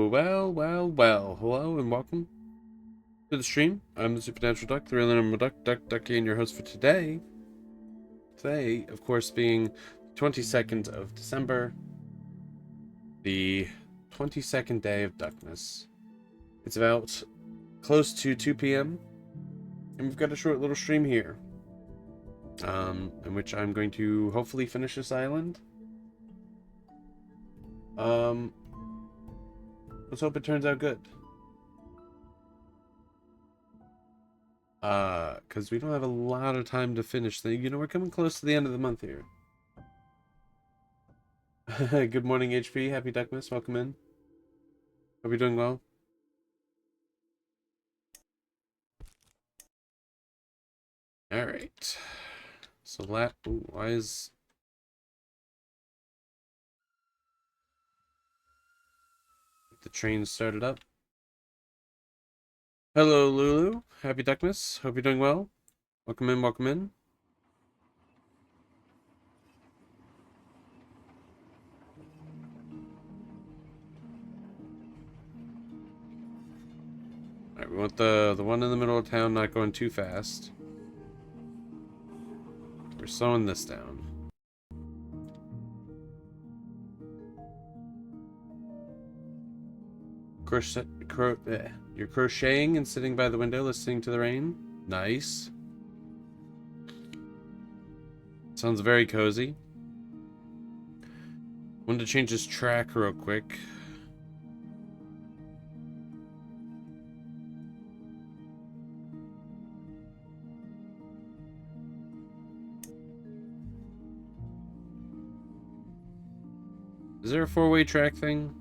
Well. Hello and welcome to the stream. I'm the Supernatural Duck, the real number Ducky, and your host for today. Today, of course, being 22nd of December, the 22nd day of Duckmas. It's about close to 2 p.m., and we've got a short little stream here, in which I'm going to hopefully finish this island. Let's hope it turns out good. Because we don't have a lot of time to finish things. You know, we're coming close to the end of the month here. Good morning, HP. Happy Duckmas. Welcome in. Hope you're doing well. Alright. So why is... the train started up? Hello, Lulu. Happy Duckmas. Hope you're doing well. Welcome in, welcome in. Alright, we want the one in the middle of town not going too fast. We're slowing this down. You're crocheting and sitting by the window listening to the rain. Nice. Sounds very cozy. Wanted to change this track real quick. Is there a four-way track thing?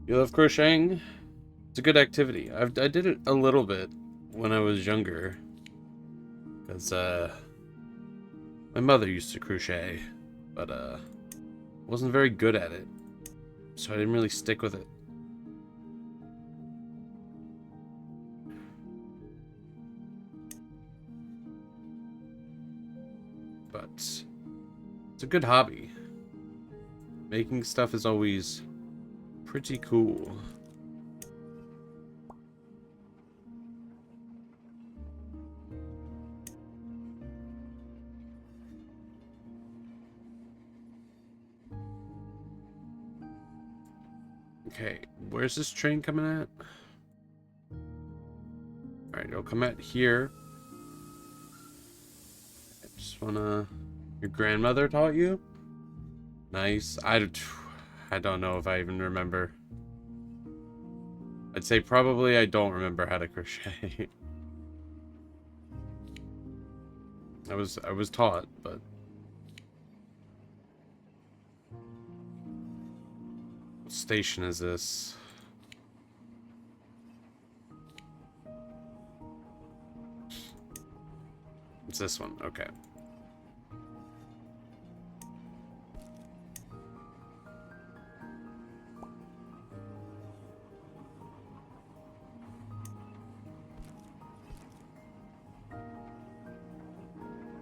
You love crocheting? It's a good activity. I did it a little bit when I was younger. Because, my mother used to crochet. But, wasn't very good at it. So I didn't really stick with it. But it's a good hobby. Making stuff is always pretty cool. Okay, where's this train coming at? Alright, it'll come at here. I just wanna... Your grandmother taught you? Nice. I don't know if I even remember. I'd say probably I don't remember how to crochet. I was taught, but... What station is this? It's this one, okay.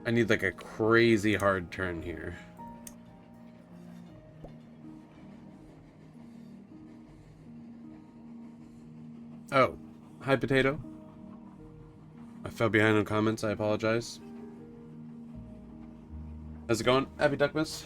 I need like a crazy hard turn here. Oh, hi Potato. I fell behind on comments, I apologize. How's it going? Happy Duckmas.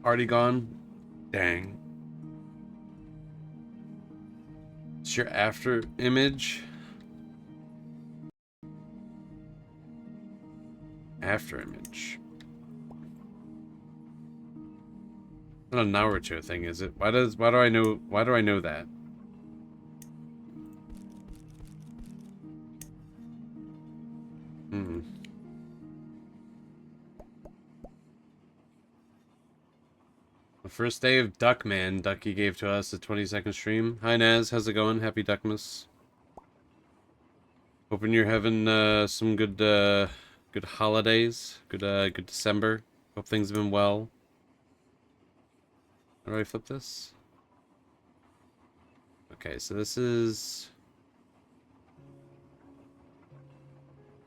Already gone? Dang. It's your after image? After image. It's not a Naruto thing, is it? Why do I know that? The first day of Duckman, Ducky gave to us a 20-second stream. Hi Naz, how's it going? Happy Duckmas. Hoping you're having some good holidays. Good December. Hope things have been well. How do I flip this? Okay, so this is...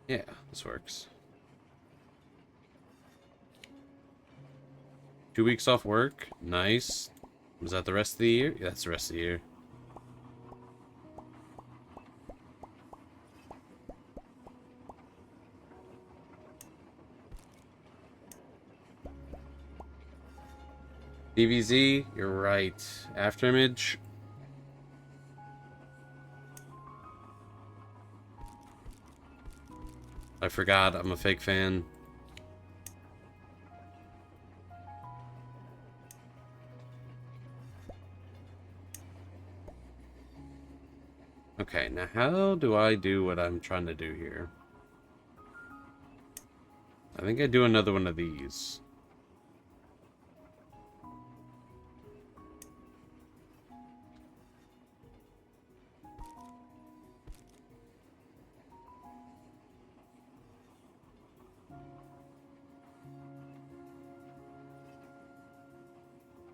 Yeah, this works. 2 weeks off work. Nice. Was that the rest of the year? Yeah, that's the rest of the year. DBZ, you're right. Afterimage. I forgot, I'm a fake fan. Okay, now how do I do what I'm trying to do here? I think I do another one of these.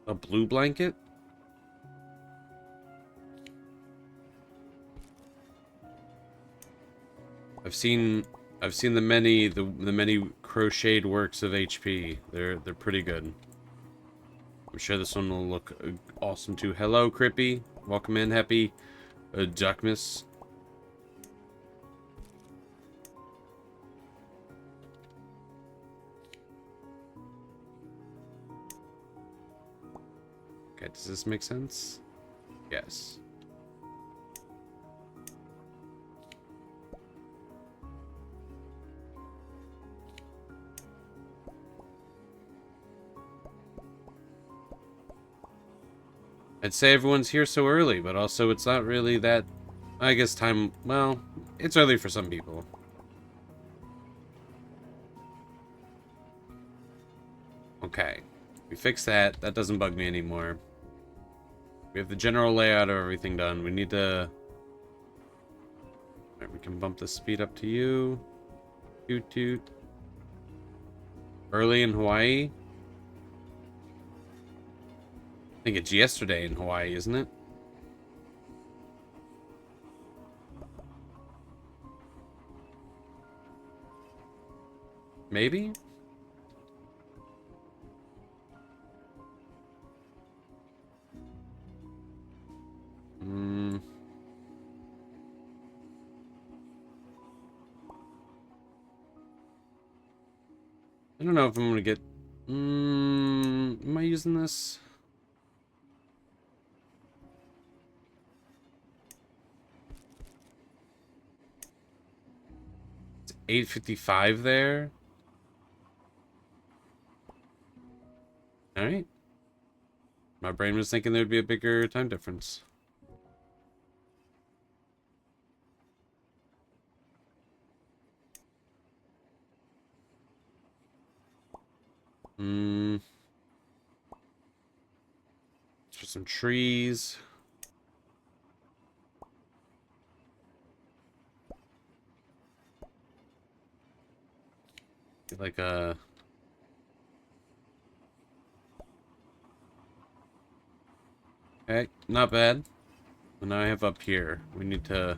A blue blanket? I've seen the many crocheted works of HP. They're pretty good. I'm sure this one will look awesome too. Hello, Crippy. Welcome in, Happy Duckmas. Okay, does this make sense? Yes. I'd say everyone's here so early, but also it's not really that... I guess time... Well, it's early for some people. Okay. We fixed that. That doesn't bug me anymore. We have the general layout of everything done. We need to... Alright, we can bump the speed up to you. Toot toot. Early in Hawaii? I think it's yesterday in Hawaii, isn't it? Maybe? I don't know if I'm gonna get... am I using this? It's 8:55 there. Alright. My brain was thinking there'd be a bigger time difference. For some trees. Get like a... Okay, not bad. And now I have up here. We need to...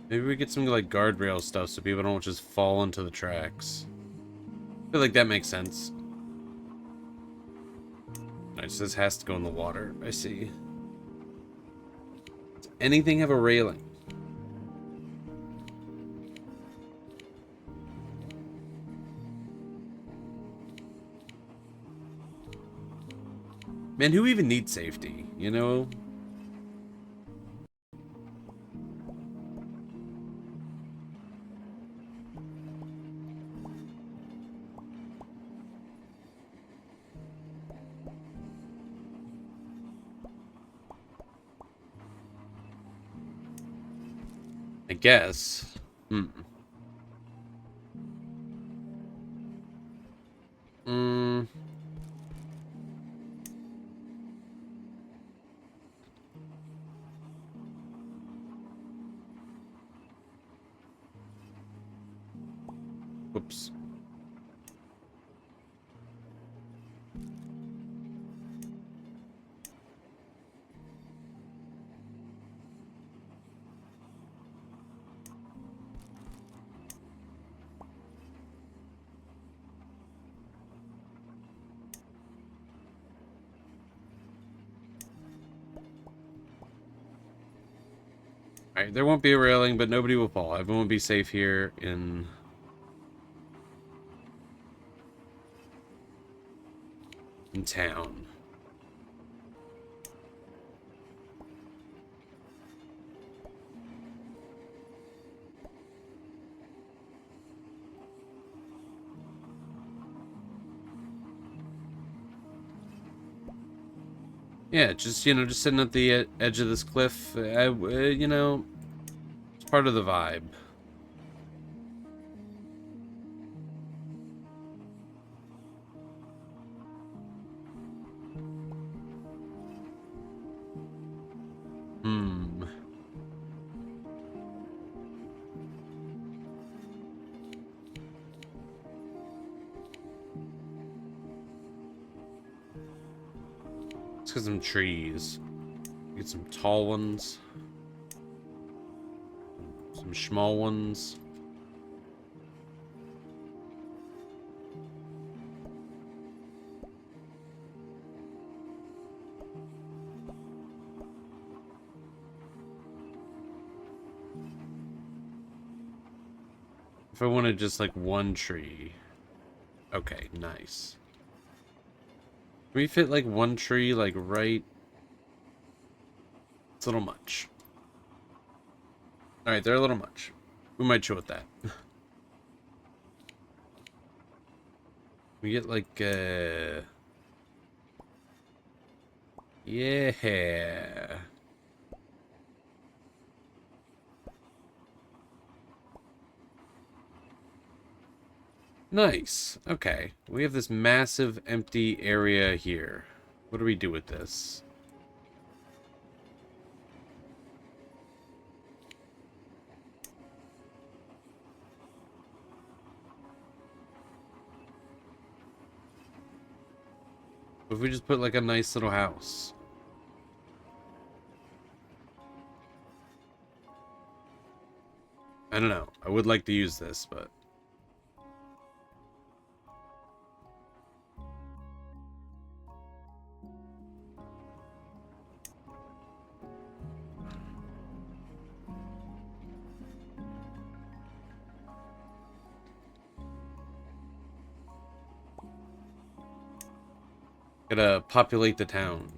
Maybe we get some like guardrail stuff so people don't just fall into the tracks. I feel like that makes sense. Alright, so this has to go in the water. I see. Does anything have a railing? Man, who even needs safety, you know? I guess. Hmm. Whoops. Alright, there won't be a railing, but nobody will fall. Everyone will be safe here in town. Yeah, just, you know, just sitting at the edge of this cliff, you know, it's part of the vibe. Hmm. Let's get some trees. Get some tall ones. Some small ones. If I wanted just like one tree. Okay, nice. Can we fit like one tree like right? It's a little much. Alright, they're a little much. We might chill with that. We get like yeah. Nice. Okay. We have this massive empty area here. What do we do with this? What if we just put like a nice little house? I don't know. I would like to use this, but... Gotta populate the town.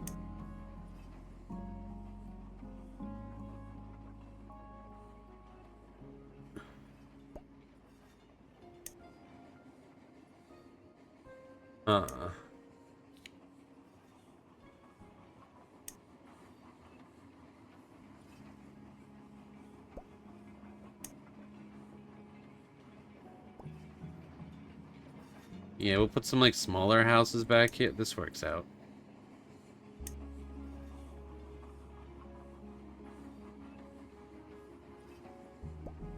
Yeah, we'll put some like smaller houses back here. This works out.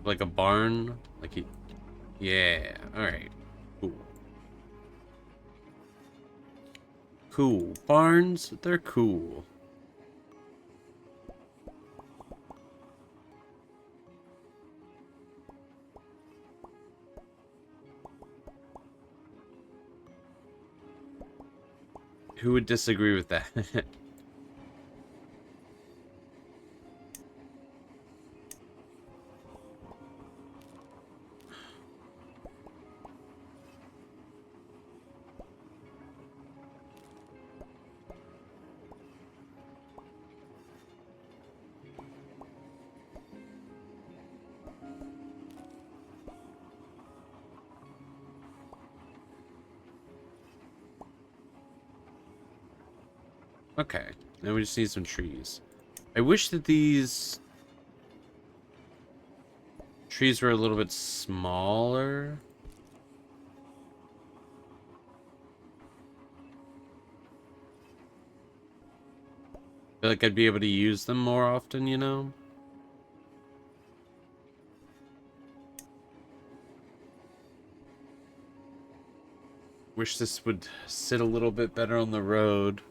Like a barn? Like he... Yeah, alright. Cool. Cool. Barns, they're cool. Who would disagree with that? Okay, now we just need some trees. I wish that these trees were a little bit smaller. I feel like I'd be able to use them more often, you know? Wish this would sit a little bit better on the road.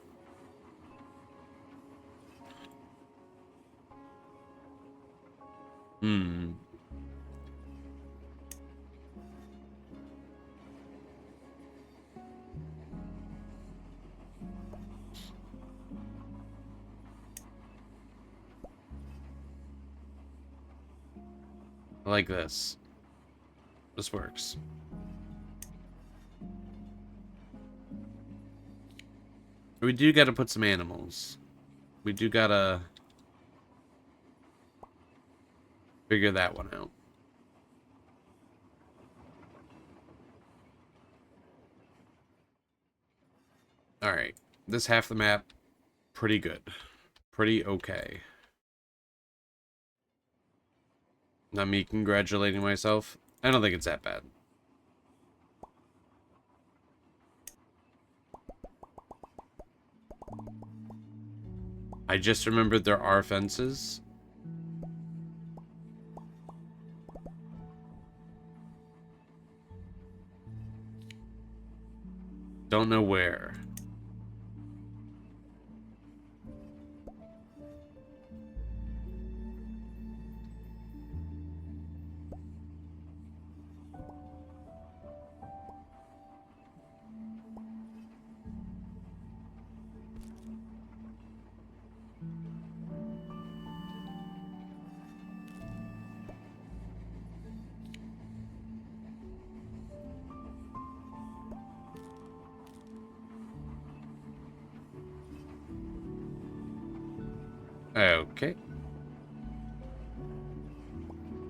Hmm. I like this. This works. We do gotta put some animals. We do gotta figure that one out. Alright. This half the map, pretty good. Pretty okay. Not me congratulating myself. I don't think it's that bad. I just remembered there are fences. Don't know where. Okay.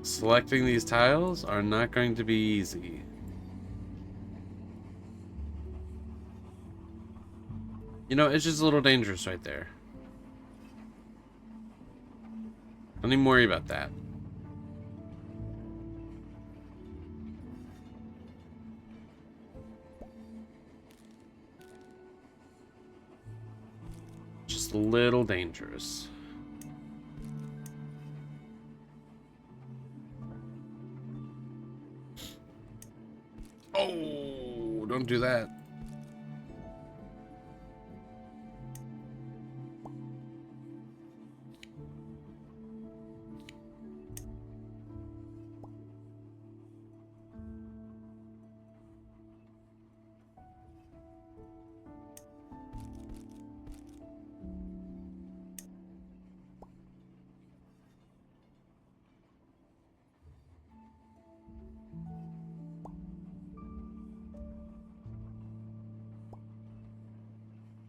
Selecting these tiles are not going to be easy. You know, it's just a little dangerous right there. Don't even worry about that. Just a little dangerous. Oh, don't do that.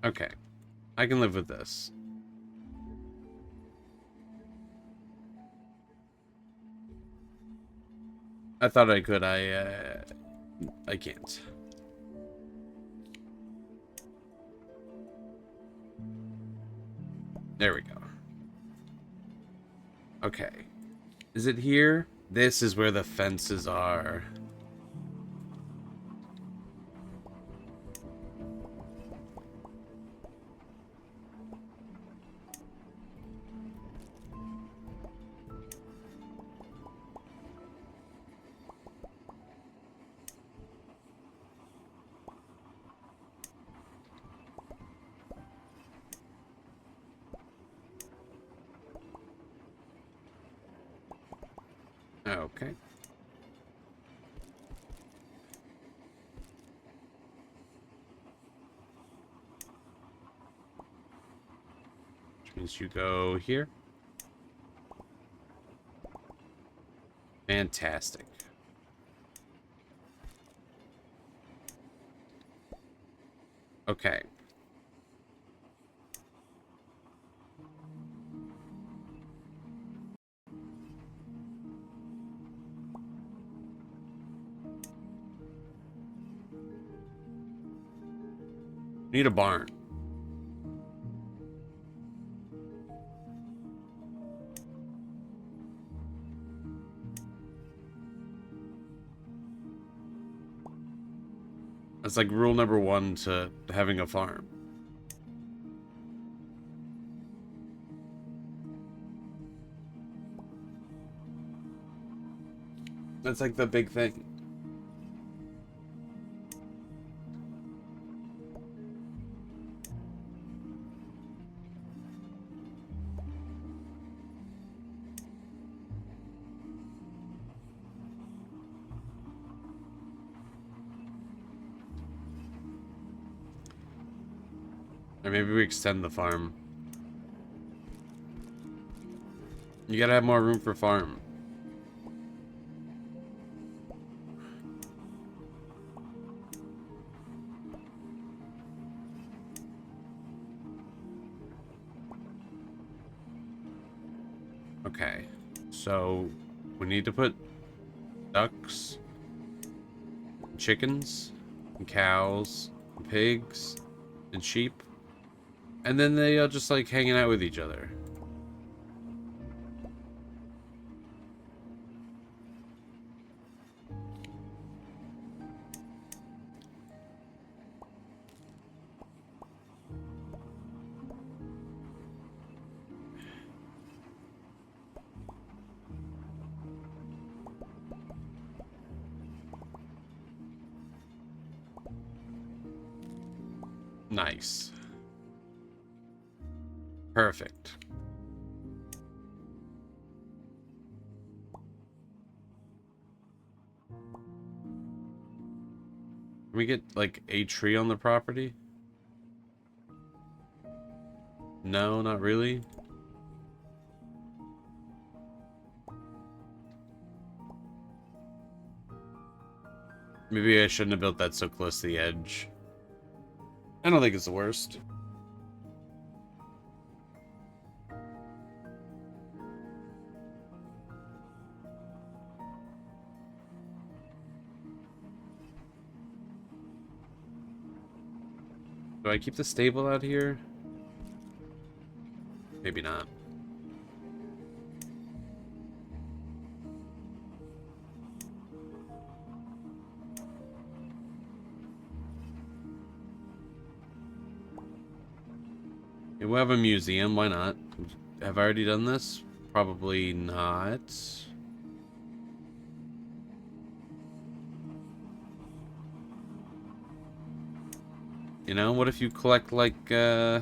Okay. I can live with this. I thought I could. I can't. There we go. Okay. Is it here? This is where the fences are. Okay. Which means you go here. Fantastic. Okay. Need a barn. That's like rule number one to having a farm. That's like the big thing. Or maybe we extend the farm. You gotta have more room for farm. Okay. So, we need to put ducks, chickens, and cows, and pigs, and sheep. And then they are just like hanging out with each other. Nice. Perfect. Can we get like a tree on the property? No, not really. Maybe I shouldn't have built that so close to the edge. I don't think it's the worst. Do I keep the stable out here? Maybe not. Yeah, we'll have a museum, why not? Have I already done this? Probably not. You know, what if you collect like, I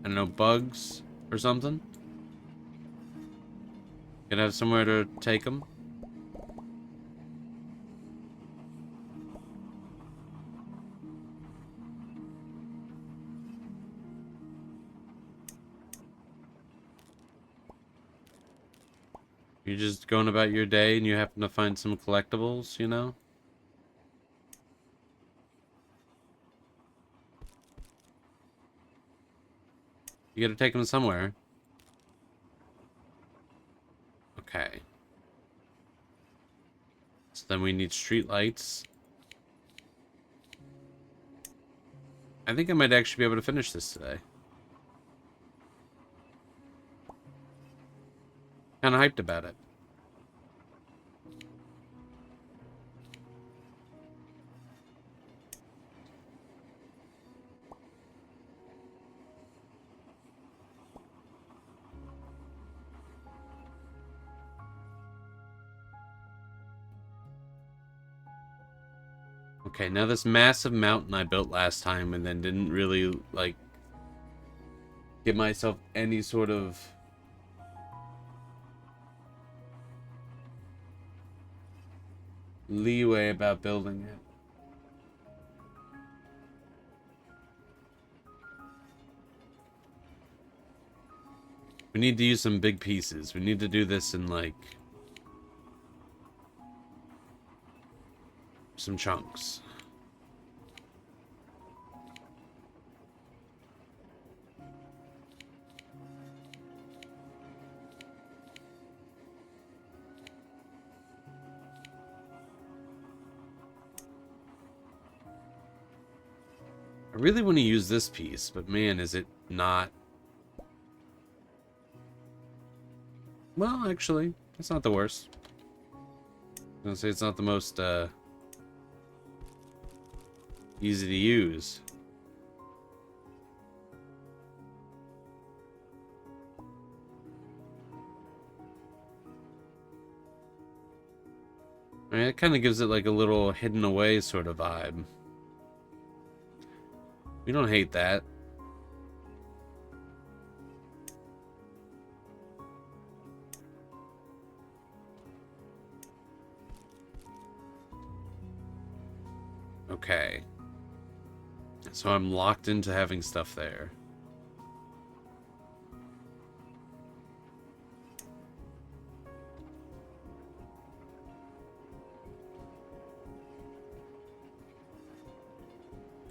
don't know, bugs or something? You could have somewhere to take them. You're just going about your day and you happen to find some collectibles, you know? You gotta take them somewhere. Okay. So then we need street lights. I think I might actually be able to finish this today. Kind of hyped about it. Okay, now this massive mountain I built last time and then didn't really, like, give myself any sort of leeway about building it. We need to use some big pieces. We need to do this in, like, some chunks. I really want to use this piece, but man, is it not... Well, actually, it's not the worst. I was gonna say it's not the most, easy to use. I mean, it kind of gives it like a little hidden away sort of vibe. We don't hate that. Okay. So I'm locked into having stuff there.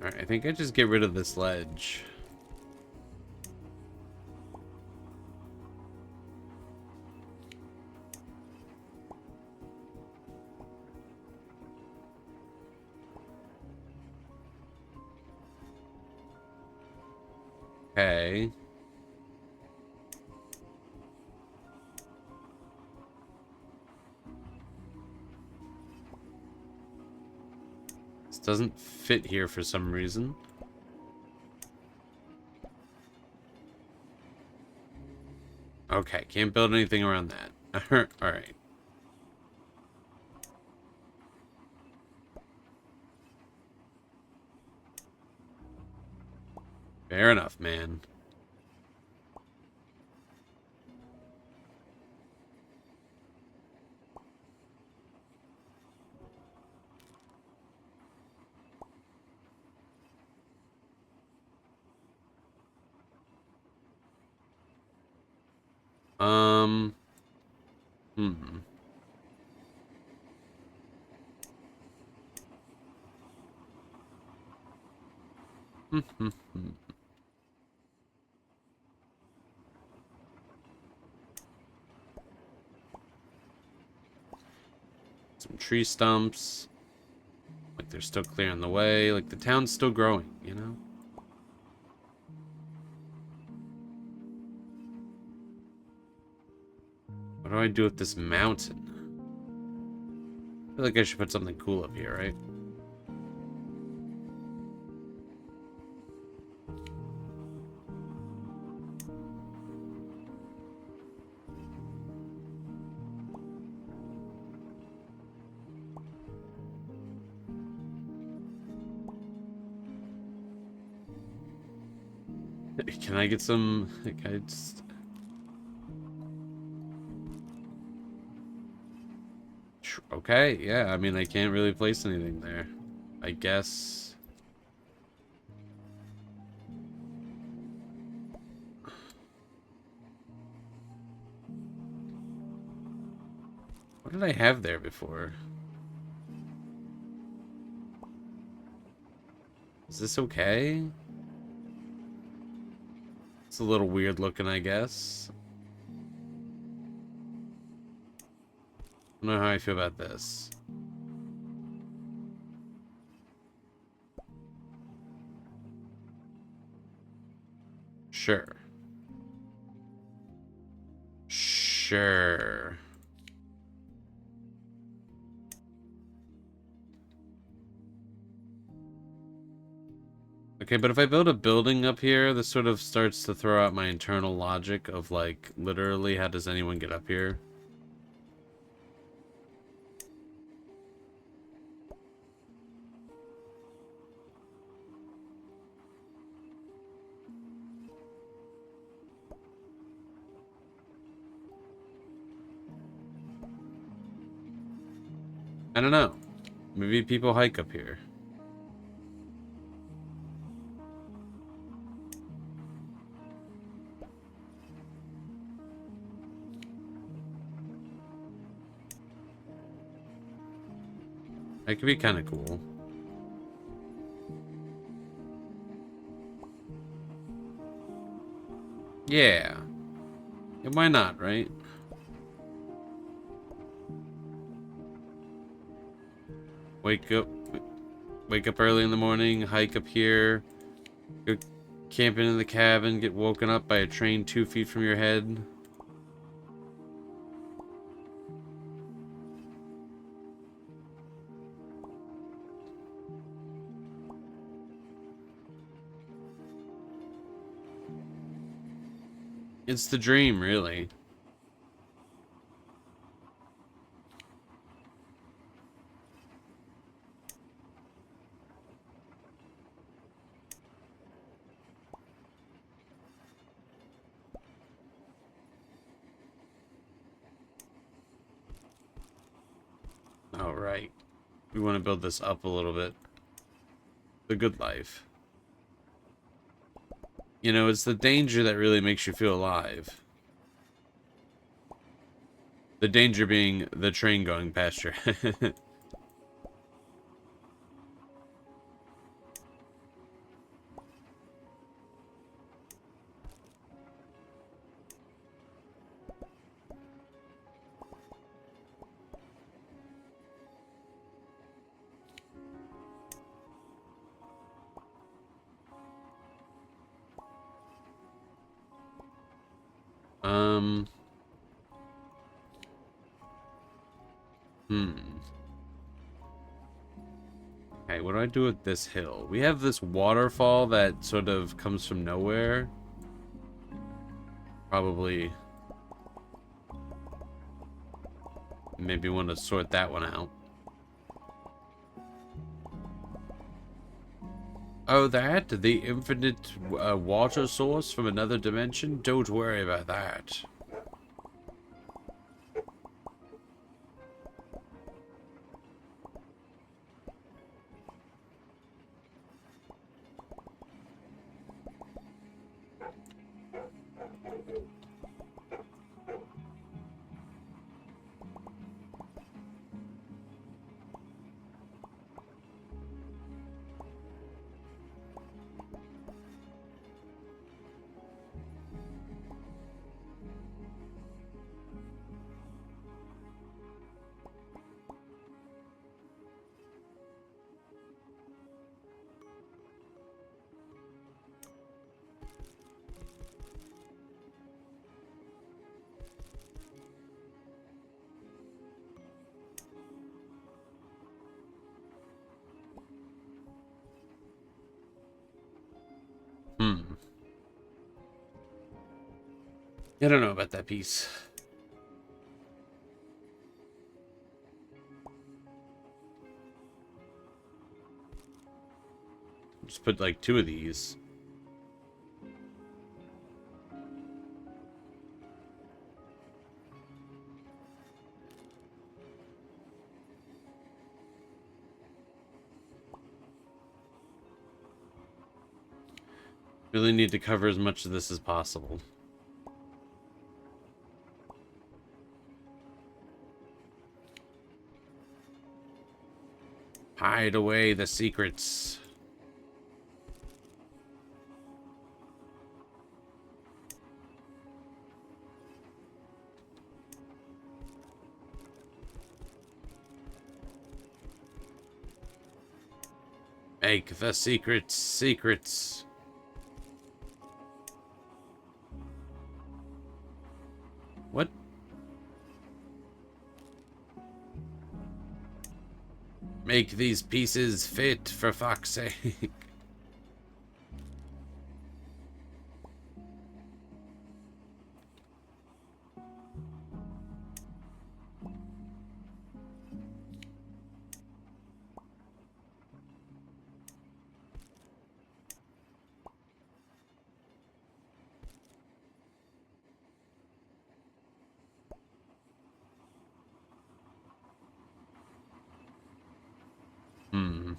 Alright, I think I just get rid of this ledge. Okay. This doesn't fit here for some reason. Okay, can't build anything around that. Alright. Fair enough, man. Hmm. Some tree stumps. Like they're still clearing the way. Like the town's still growing, you know? What do I do with this mountain? I feel like I should put something cool up here, right? Can I get some... Like, I just... Okay, yeah, I mean, I can't really place anything there. I guess... What did I have there before? Is this okay? It's a little weird looking, I guess. I don't know how I feel about this. Sure. Sure. Okay, but if I build a building up here, this sort of starts to throw out my internal logic of, like, literally, how does anyone get up here? I don't know. Maybe people hike up here. That could be kind of cool. Yeah. Yeah, why not, right? Wake up, wake up early in the morning, hike up here, go camping in the cabin, get woken up by a train 2 feet from your head. It's the dream, really. All right. We want to build this up a little bit. The good life. You know, it's the danger that really makes you feel alive. The danger being the train going past your head. Um, hmm. Okay, what do I do with this hill? We have this waterfall that sort of comes from nowhere. Probably maybe want to sort that one out. Oh, that? The infinite water source from another dimension? Don't worry about that. Hmm. I don't know about that piece. Just put like 2 of these. Really need to cover as much of this as possible. Hide away the secrets. Make the secrets secrets. What? Make these pieces fit, for fuck's sake. Hmm.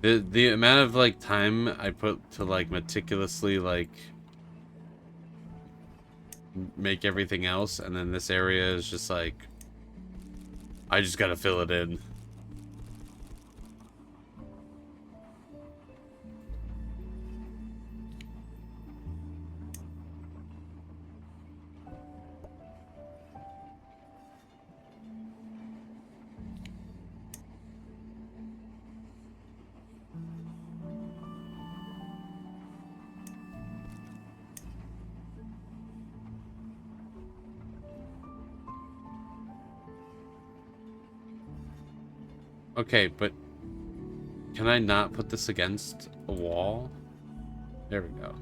The amount of like time I put to like meticulously like make everything else, and then this area is just like I just gotta fill it in. Okay, but can I not put this against a wall? There we go.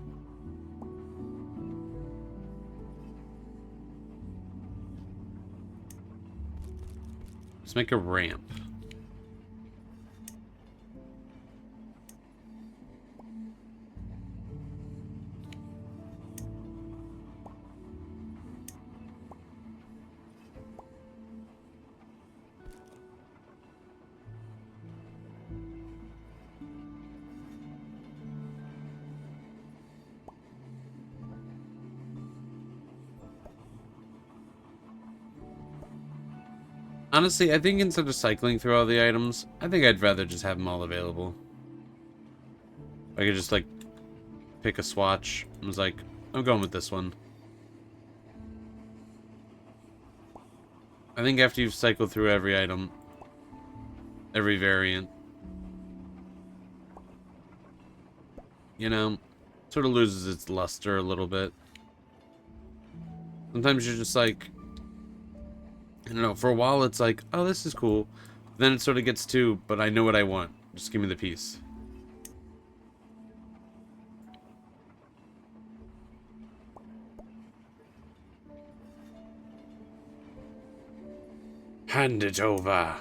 Let's make a ramp. Honestly, I think instead of cycling through all the items, I think I'd rather just have them all available. I could just, like, pick a swatch. I was like, I'm going with this one. I think after you've cycled through every item, every variant, you know, sort of loses its luster a little bit. Sometimes you're just like, I don't know, for a while it's like, oh, this is cool. Then it sort of gets to, but I know what I want. Just give me the piece. Hand it over.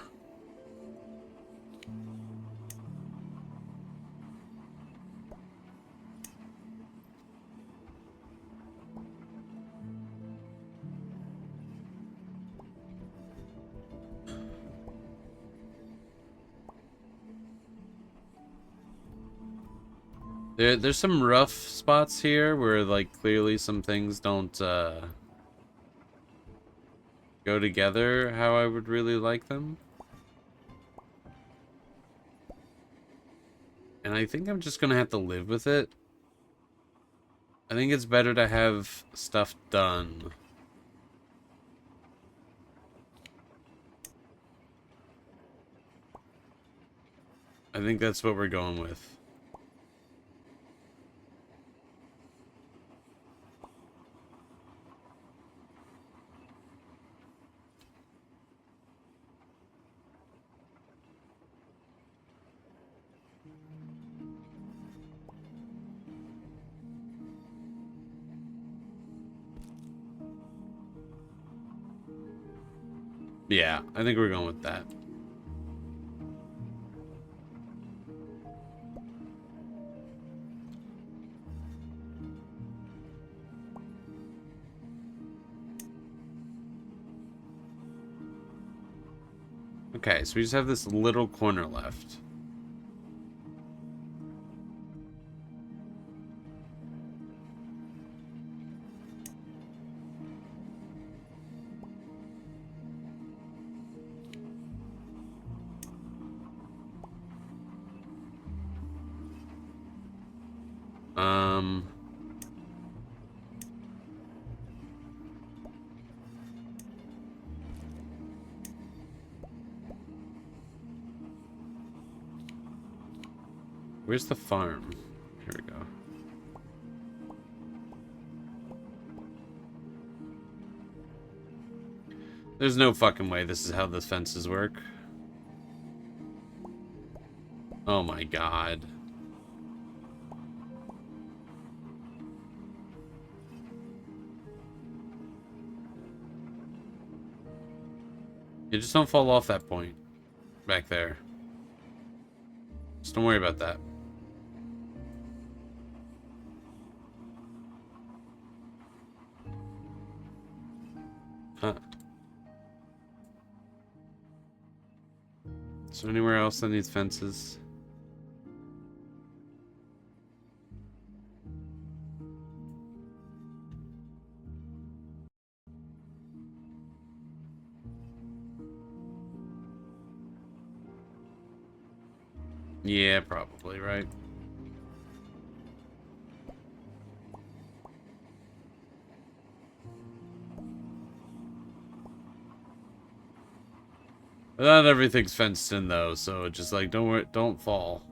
There's some rough spots here where, like, clearly some things don't go together how I would really like them. And I think I'm just gonna have to live with it. I think it's better to have stuff done. I think that's what we're going with. Yeah, I think we're going with that. Okay, so we just have this little corner left. Um... Where's the farm? Here we go. There's no fucking way this is how the fences work. Oh my god. You just don't fall off that point. Back there. Just don't worry about that. Huh. Is there anywhere else that needs fences? Yeah, probably, right? Not everything's fenced in though, so just like don't worry, don't fall.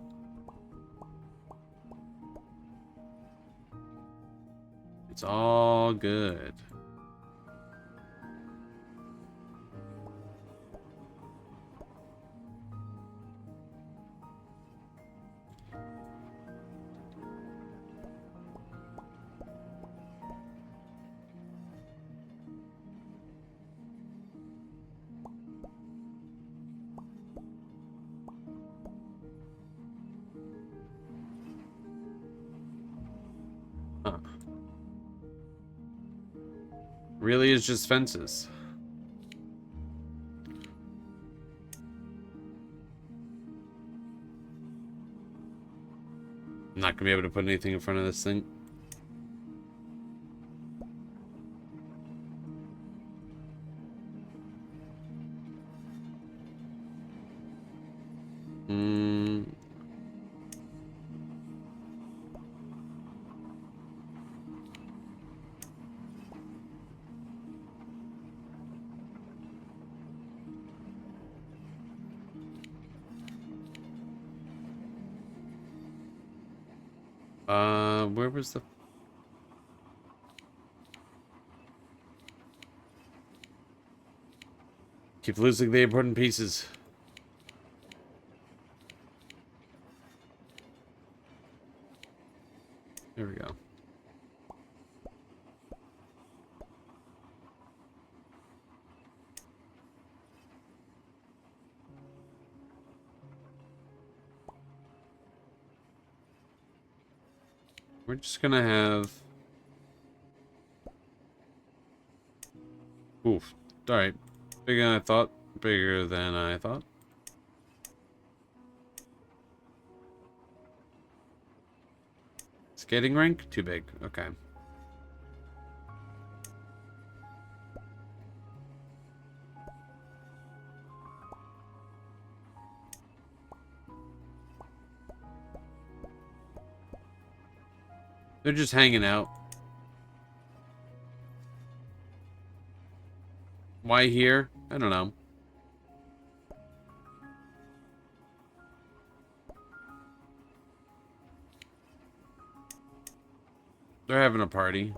It's all good. Huh. Really is just fences. I'm not gonna be able to put anything in front of this thing. Mm. Where was the... Keep losing the important pieces. There we go. We're just gonna have... Oof. Alright. Bigger than I thought. Bigger than I thought. Skating rink? Too big. Okay. They're just hanging out. Why here? I don't know. They're having a party.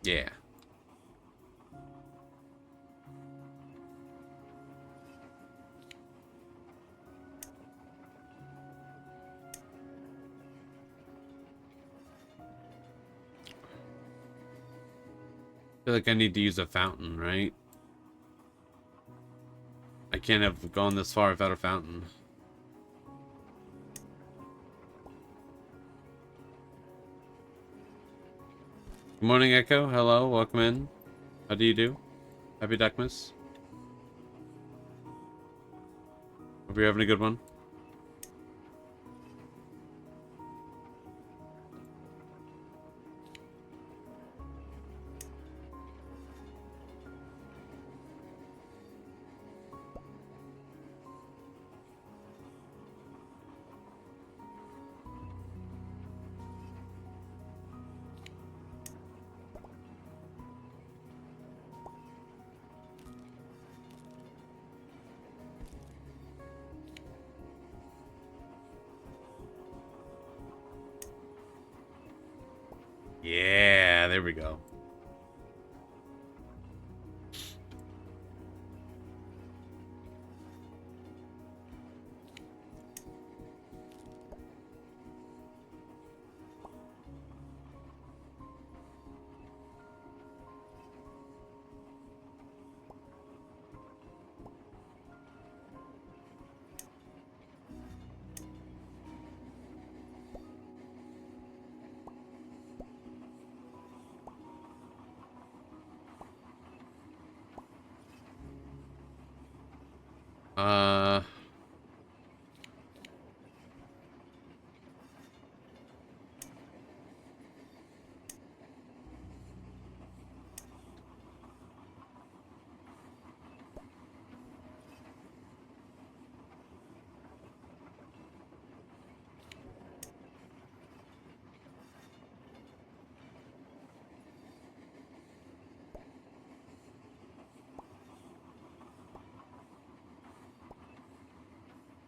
Yeah. I feel like I need to use a fountain, right? I can't have gone this far without a fountain. Good morning, Echo. Hello, welcome in. How do you do? Happy Duckmas. Hope you're having a good one. Yeah, there we go. Uh...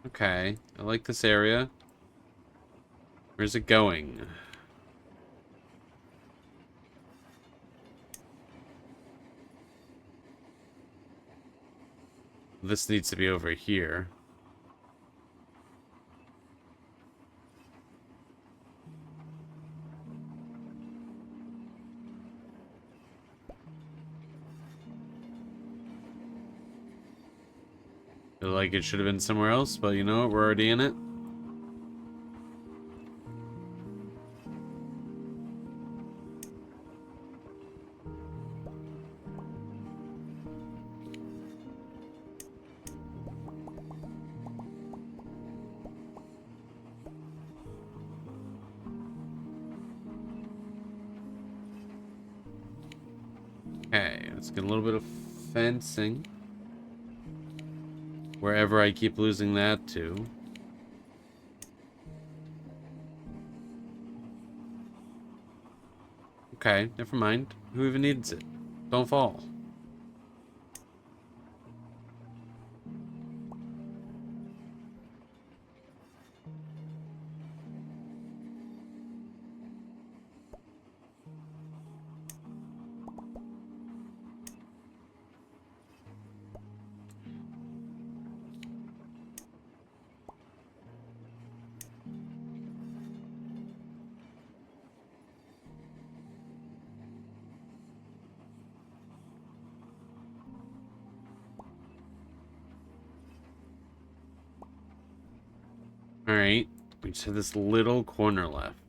Okay, I like this area. Where's it going? This needs to be over here. Feel like it should have been somewhere else, but you know what? We're already in it. Okay, let's get a little bit of fencing. Wherever I keep losing that to. Okay, never mind. Who even needs it? Don't fall. Alright, we just have this little corner left.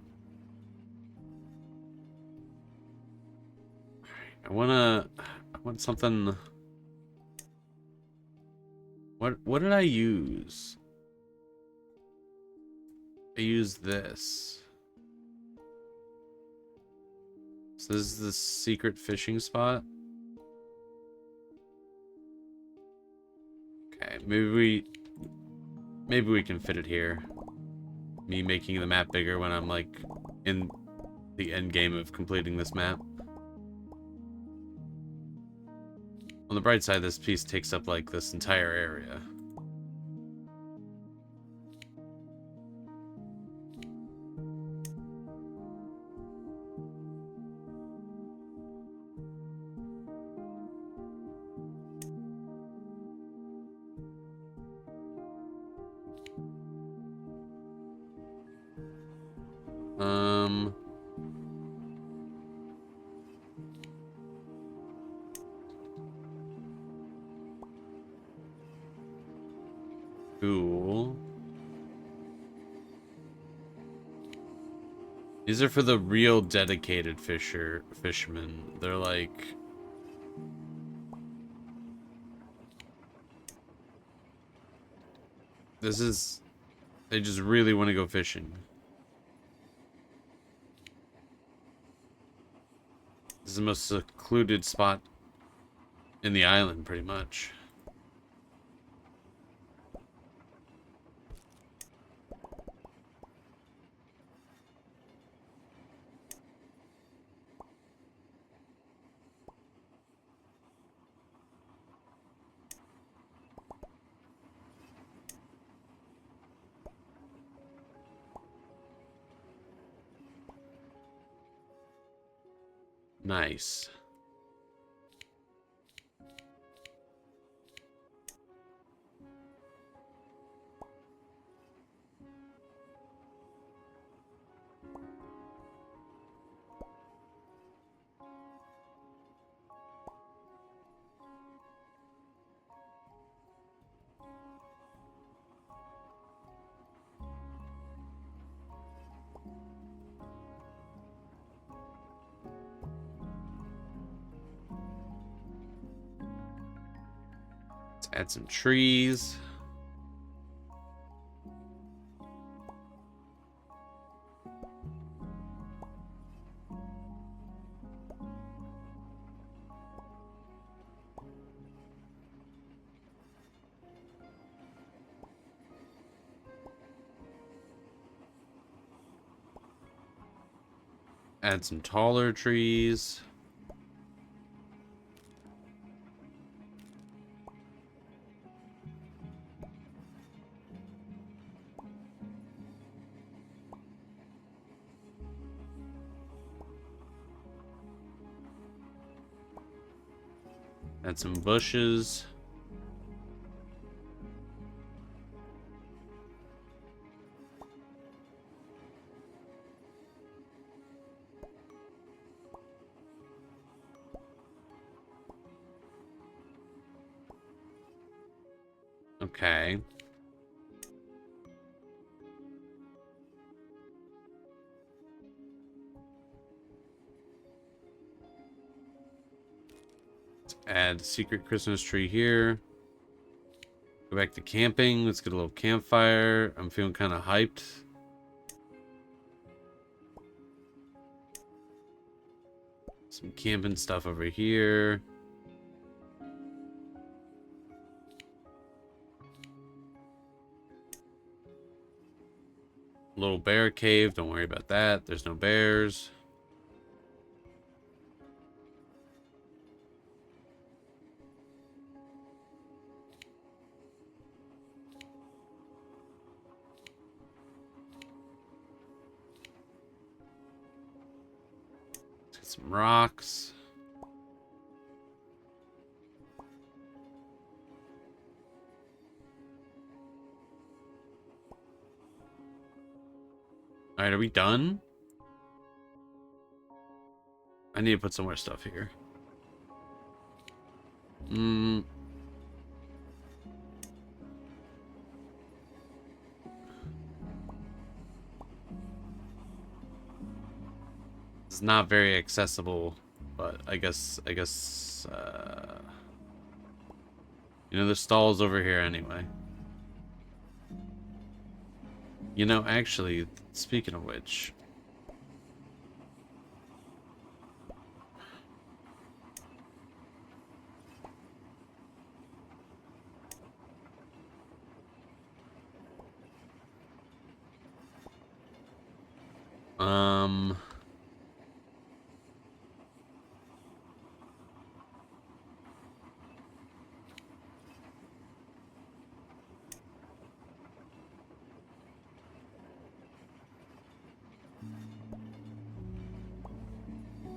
Alright, I want something. What did I use? I used this. So this is the secret fishing spot. Okay, maybe we can fit it here. Me making the map bigger when I'm like in the end game of completing this map. On the bright side, this piece takes up like this entire area. Cool. These are for the real dedicated fishermen. They're like... This is... They just really want to go fishing. This is the most secluded spot in the island, pretty much. Nice. Let's add some trees. Add some taller trees. Add some bushes. Okay. Let's add a secret Christmas tree here. Go back to camping. Let's get a little campfire. I'm feeling kind of hyped. Some camping stuff over here. Little bear cave. Don't worry about that. There's no bears. Let's get some rocks. All right, are we done? I need to put some more stuff here. It's not very accessible, but I guess, you know, there's stalls over here anyway. You know, actually, speaking of which,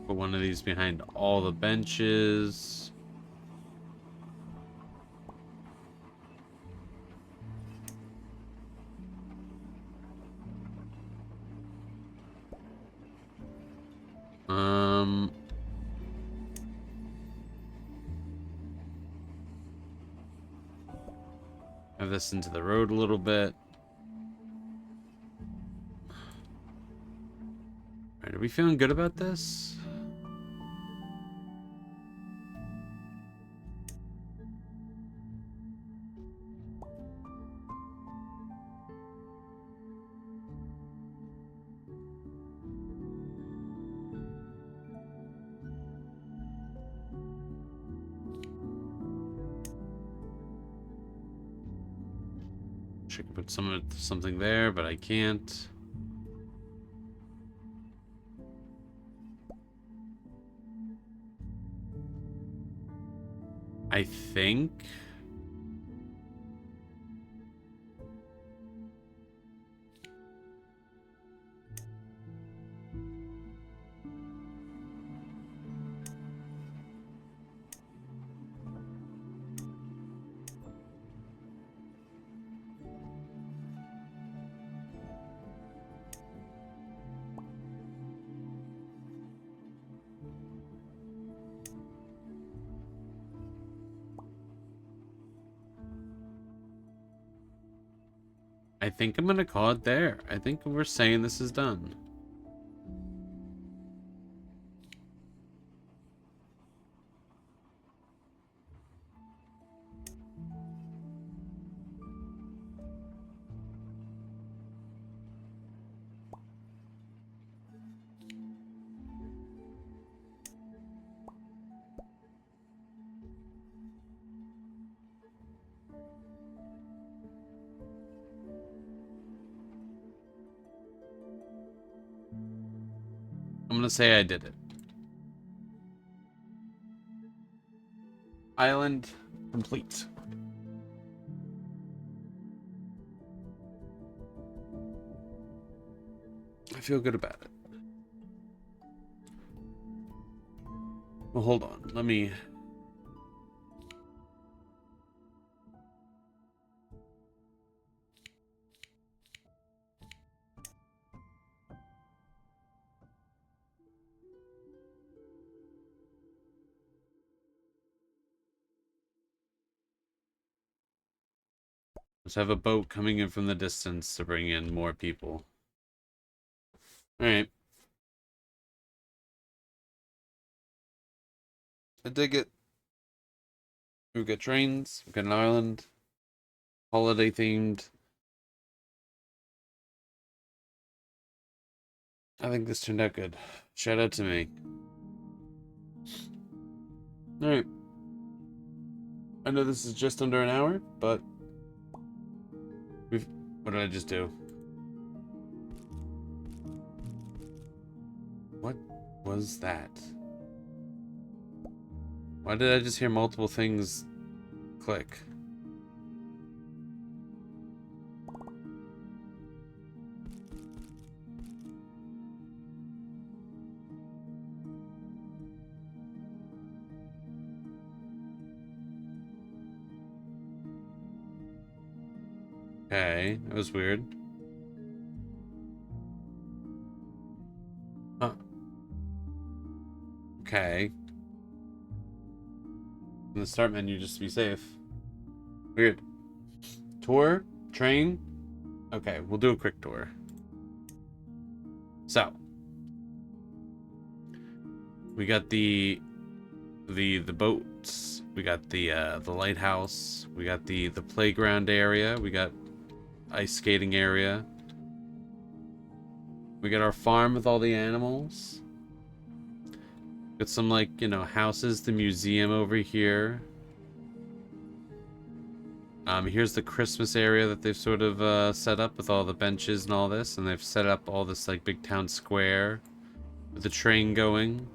put one of these behind all the benches. Have this into the road a little bit. Alright, are we feeling good about this? I could put something there, but I can't. I think. I think I'm gonna call it there. I think we're saying this is done. I'm gonna say I did it. Island complete. I feel good about it. Well, hold on. Let me... Let's have a boat coming in from the distance to bring in more people. Alright. I dig it. We've got trains, we've got an island. Holiday themed. I think this turned out good. Shout out to me. Alright. I know this is just under an hour, but what did I just do? What was that? Why did I just hear multiple things click? Okay, that was weird. Huh. Okay. In the start menu, just to be safe. Weird. Tour? Train? Okay, we'll do a quick tour. So. We got the boats. We got the lighthouse. We got the playground area. We got ice skating area. We got our farm with all the animals. Got some, like, you know, houses, the museum over here. Here's the Christmas area that they've sort of set up with all the benches and all this, and they've set up all this, like, big town square with the train going.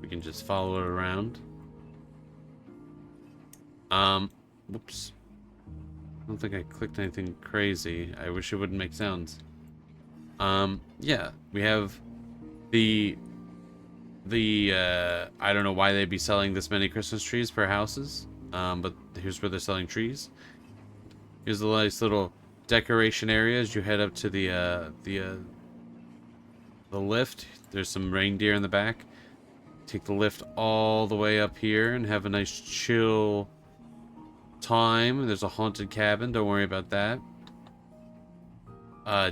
We can just follow it around. Whoops. I don't think I clicked anything crazy. I wish it wouldn't make sounds. Yeah, we have the I don't know why they'd be selling this many Christmas trees per houses. But here's where they're selling trees. Here's the nice little decoration area as you head up to the lift. There's some reindeer in the back. Take the lift all the way up here and have a nice chill time. There's a haunted cabin, don't worry about that.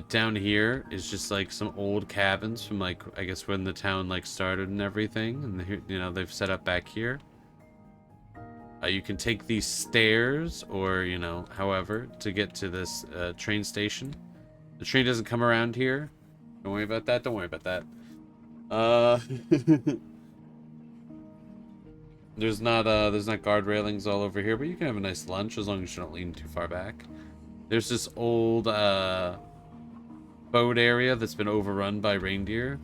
Down here is just like some old cabins from, like, I guess when the town like started and everything, and you know, they've set up back here. You can take these stairs, or, you know, however, to get to this train station. The train doesn't come around here. Don't worry about that. Don't worry about that. There's not guard railings all over here, but you can have a nice lunch as long as you don't lean too far back. There's this old boat area that's been overrun by reindeer.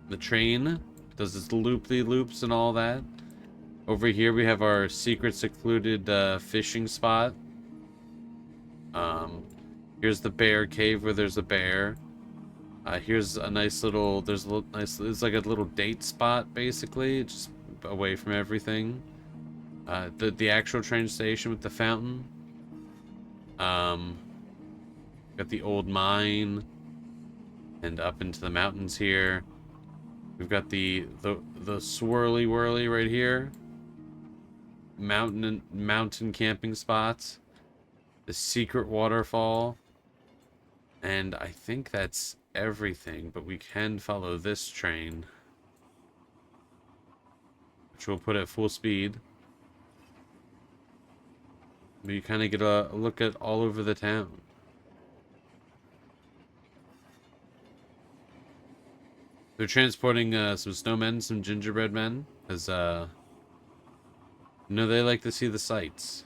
The train does its loop-de-loops and all that. Over here we have our secret secluded fishing spot. Here's the bear cave where there's a bear. Here's a nice little, it's like a little date spot basically, just away from everything. The actual train station with the fountain. Got the old mine, and up into the mountains here. We've got the swirly whirly right here. Mountain camping spots. The secret waterfall. And I think that's everything, but we can follow this train, which we'll put at full speed. But you kind of get a look at all over the town. They're transporting some snowmen, some gingerbread men, as you know, they like to see the sights.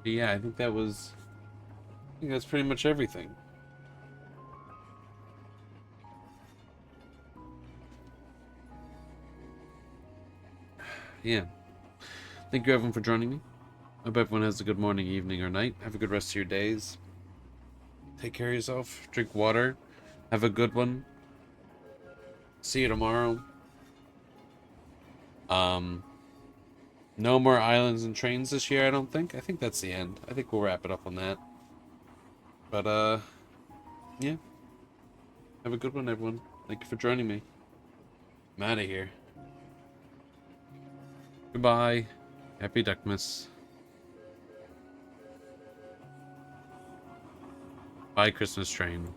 But yeah, I think that's pretty much everything. Yeah. Thank you everyone for joining me. I hope everyone has a good morning, evening, or night. Have a good rest of your days. Take care of yourself. Drink water. Have a good one. See you tomorrow. No more islands and trains this year, I don't think. I think that's the end. I think we'll wrap it up on that. But, yeah. Have a good one, everyone. Thank you for joining me. I'm out of here. Goodbye. Happy Duckmas. Bye, Christmas train.